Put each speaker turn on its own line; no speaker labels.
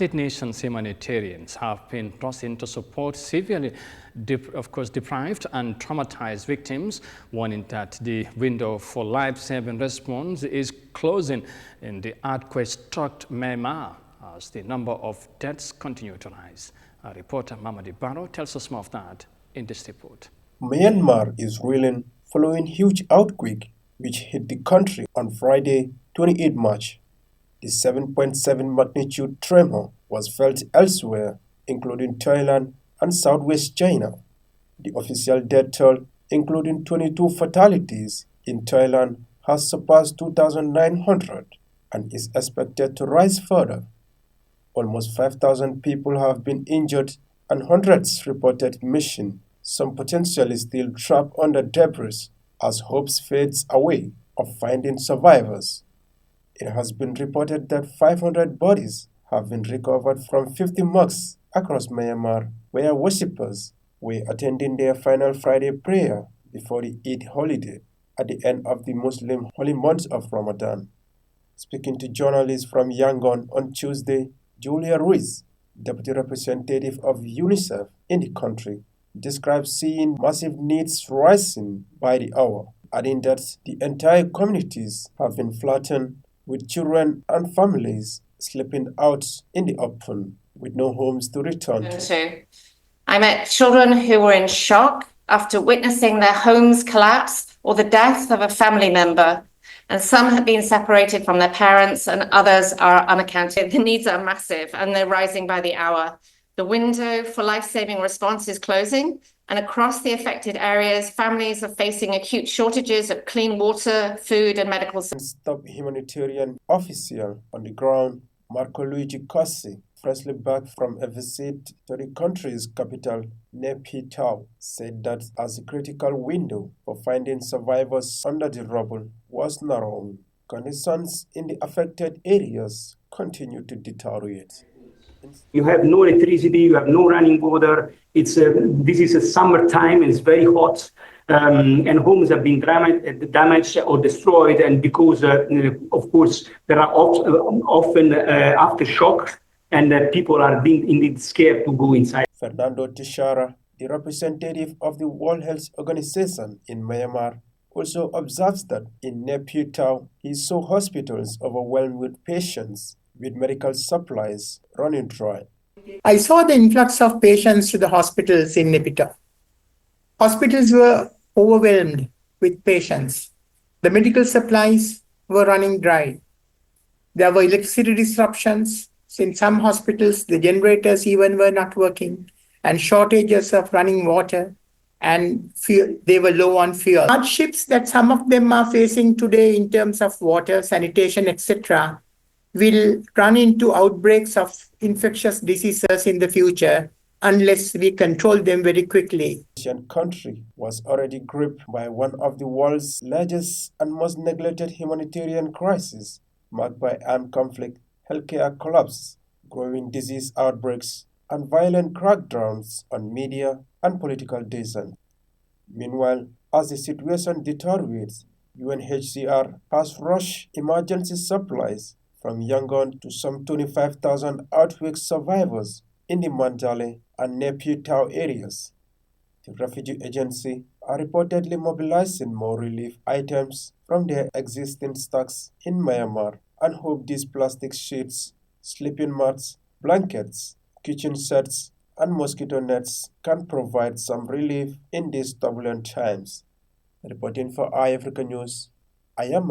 United Nations humanitarians have been brought in to support severely, deprived and traumatized victims, warning that the window for life-saving response is closing in the earthquake-struck Myanmar as the number of deaths continue to rise. Our reporter Mamadi Barrow tells us more of that in this report.
Myanmar is reeling following huge earthquake which hit the country on Friday, 28 March. The 7.7 magnitude tremor was felt elsewhere, including Thailand and southwest China. The official death toll, including 22 fatalities in Thailand, has surpassed 2,900 and is expected to rise further. Almost 5,000 people have been injured and hundreds reported missing, some potentially still trapped under debris as hopes fades away of finding survivors. It has been reported that 500 bodies have been recovered from 50 mosques across Myanmar, where worshippers were attending their final Friday prayer before the Eid holiday at the end of the Muslim holy month of Ramadan. Speaking to journalists from Yangon on Tuesday, Julia Ruiz, deputy representative of UNICEF in the country, described seeing massive needs rising by the hour, adding that the entire communities have been flattened, with children and families sleeping out in the open with no homes to return to.
I met children who were in shock after witnessing their homes collapse or the death of a family member, and some have been separated from their parents and others are unaccounted. The needs are massive and they're rising by the hour. The window for life-saving response is closing, and across the affected areas, families are facing acute shortages of clean water, food and medical supplies.
Top humanitarian official on the ground, Marco Luigi Cossi, freshly back from a visit to the country's capital, Naypyidaw, said that as the critical window for finding survivors under the rubble was narrowing, conditions in the affected areas continue to deteriorate.
You have no electricity, you have no running water. This is a summertime, it's very hot, and homes have been damaged or destroyed. And because, of course, there are often aftershocks, and people are being indeed scared to go inside.
Fernando Teixeira, the representative of the World Health Organization in Myanmar, also observes that in Naypyidaw, he saw hospitals overwhelmed with patients, with medical supplies running dry.
I saw the influx of patients to the hospitals in Naypyidaw. Hospitals were overwhelmed with patients. The medical supplies were running dry. There were electricity disruptions. In some hospitals, the generators even were not working, and shortages of running water, and they were low on fuel. Hardships that some of them are facing today in terms of water, sanitation, etc., will run into outbreaks of infectious diseases in the future unless we control them very quickly.
The Asian country was already gripped by one of the world's largest and most neglected humanitarian crises, marked by armed conflict, healthcare collapse, growing disease outbreaks, and violent crackdowns on media and political dissent. Meanwhile, as the situation deteriorates, UNHCR has rushed emergency supplies from Yangon to some 25,000 earthquake survivors in the Mandalay and Naypyidaw areas. The refugee agency are reportedly mobilizing more relief items from their existing stocks in Myanmar and hope these plastic sheets, sleeping mats, blankets, kitchen sets, and mosquito nets can provide some relief in these turbulent times. Reporting for Eyeafrica News, I am